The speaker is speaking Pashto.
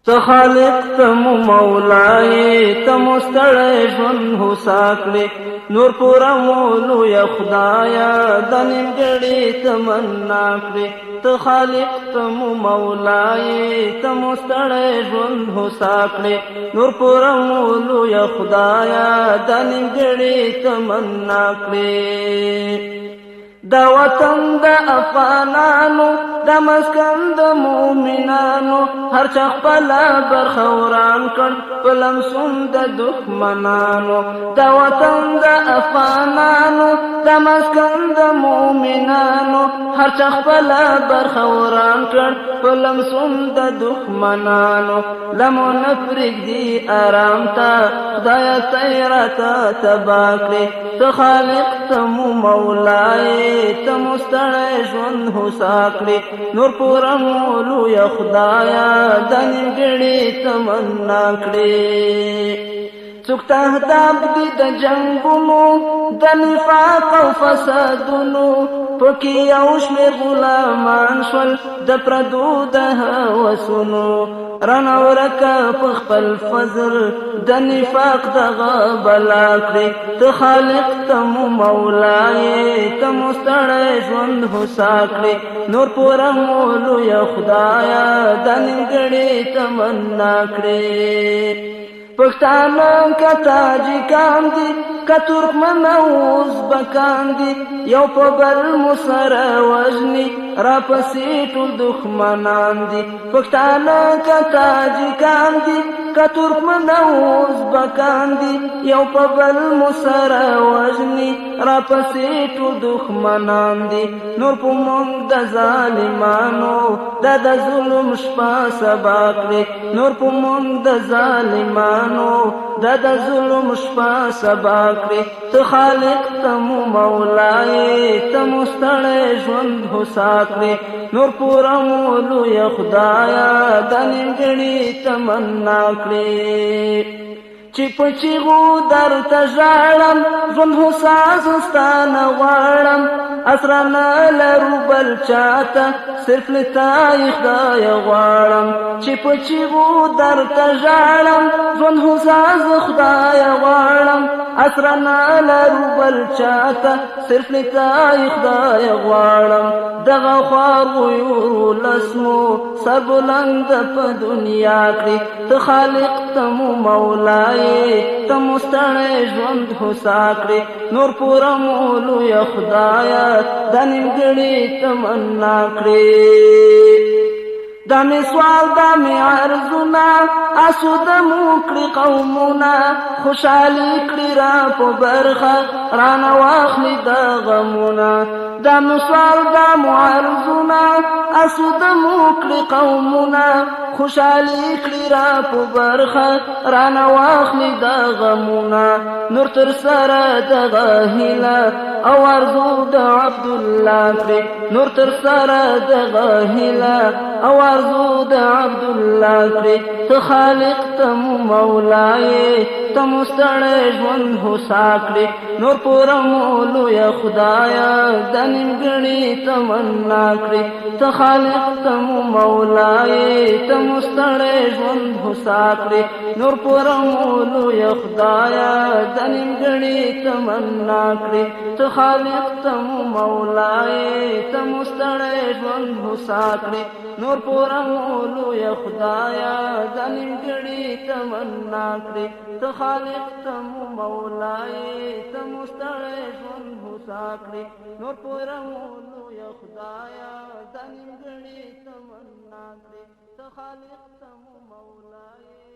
ته خالق ته مو مولای ته مو ستړی ژوند هوسا کړې نور پوره مو لویه خدایه د نیمګړې تمنا کړې ته خالق ته مو مولای ته مو ستړی ژوند هوسا کړې نور پوره مو لویه خدایه د نیمګړې تمنا کړې دا وطن د افغانانو دا مسکن د مومنانو هر چا خپله برخه وران کړ په لمسون د دښمنانو دا وطن د افغانانو دا مسکن د مومنانو هر چا خپله برخه وران کړ په لمسون د دښمنانو لمو نه پرېږدي ارام ته خدایه ته یې راته تباه کړې ته خالق ته مو مولای ته مو ستړی ژوند هوسا کړې نور پوره مو لویه خدایه د نیمګړې تمنا کړې څوک تهداب دي د جنګونو د نفاق او فسادونو پکې یو شمېر غلامان شول د پردو د هوسونو رانه ورکه په خپل فضل د نفاق دغه بلا کړې ته خالق ته مو مولای ته مو ستړی ژوند هوسا کړې نور پوره مو لویه خدایه د نیمګړې تمنا کړې پښتانه که تاجکان دي که ترکمن او ازبکان دي یو په بل مو سره وژني راپسې ټول دښمنان دي پښتانه که تاجکان دي که ترکمن او ازبکان دي یو په بل مو سره وژني راپسې ټول دښمنان دي نور په موږ د ظالمانو دا د ظلم شپه سبا کړې نور په موږ د ظالمانو دا د ظلم شپه سبا کړې ته خالق ته مو مولای ته مو ستړی ژوند هوسا کړې نور پوره مو لویه خدایه د نیمګړې تمنا کړې چې په چیغو درته ژاړم ژوند هوسا زه ستا نه غواړم اسره نه لرو بل چاته صرف له تا یې خدایه غواړم چې په چیغو درته ژاړم ژوند هوسا زه خدایه غواړم اسره نه لرو بل چاته صرف له تا یې خدایه غواړم دغه خوارویو لسمو سر بلند په دنیا کړې ته خالق ته مو مولای ته مو ستړی ژوند هوسا کړې نور پوره مو لویه خدایه د نیمګړې تمنا کړې دا مې سوال دا مې عرضونه اسوده مو کړي قومونه خوشحالي کړي را په برخه رانه واخلي د غمونه دا مې سوال دا مو عرضونه اسوده مو کړي قومونه خوشحالي کړي را په برخه رانه واخلي د غمونه نور تر سره دغه هیله او ارزو د عبدالله کړې نور تر سره دغه هیله او ارزو د عبدالله کړې ته خالق ته مو مولای ته مو ستړی ژوند هوسا کړې نور پوره مو لویه خدایه د نیمګړې تمنا کړې ته خالق ته مو مولای ته مو ستړی ژوند هوسا کړې نور پوره مو لویه خدایه د نیمګړې تمنا کړې ته خالق ته مو مولای ته مو ستړی ژوند هوسا کړې نور پوره مو لویه خدایه د نیمګړې تمنا کړې ته خالق ته مو مولای ته مو ستړی ژوند هوسا کړې نور پوره مو لویه خدایه د نیمګړې تمنا کړې ته خالق ته مو مولای